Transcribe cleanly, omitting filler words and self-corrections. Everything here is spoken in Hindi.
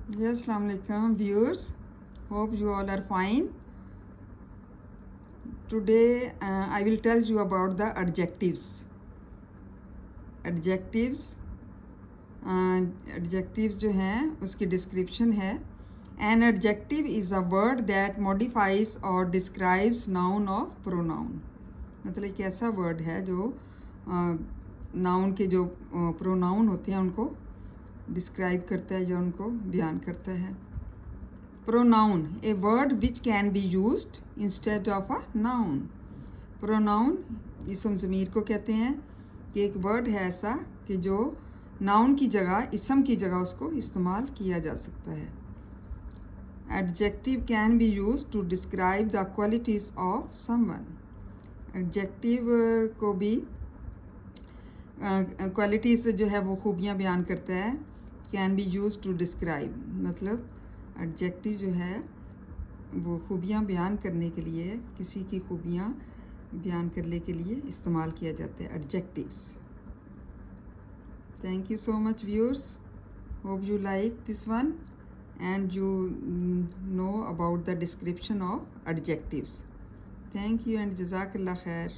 Yes, Assalamu alaikum viewers. Hope you all are fine. Today I will tell you about the adjectives. Adjectives adjectives जो हैं उसकी description है. An adjective is a word that modifies or describes noun of pronoun. मतलब एक ऐसा word है जो noun के जो pronoun होते हैं उनको describe करता है या उनको बयान करता है. Pronoun, a word which can be used instead of a noun. Pronoun इसम ज़मीर को कहते हैं कि एक वर्ड है ऐसा कि जो नाउन की जगह इसम की जगह उसको इस्तेमाल किया जा सकता है. Adjective can be used to describe the qualities of someone. Adjective को भी qualities जो है वो खूबियाँ बयान करता है. Can be used to describe मतलब एडजेक्टिव जो है वो खूबियाँ बयान करने के लिए, किसी की खूबियाँ बयान करने के लिए इस्तेमाल किया जाता है adjectives. Thank you so much viewers. Hope you like this one and you know about the description of adjectives. Thank you and जज़ाकल्लाह खैर.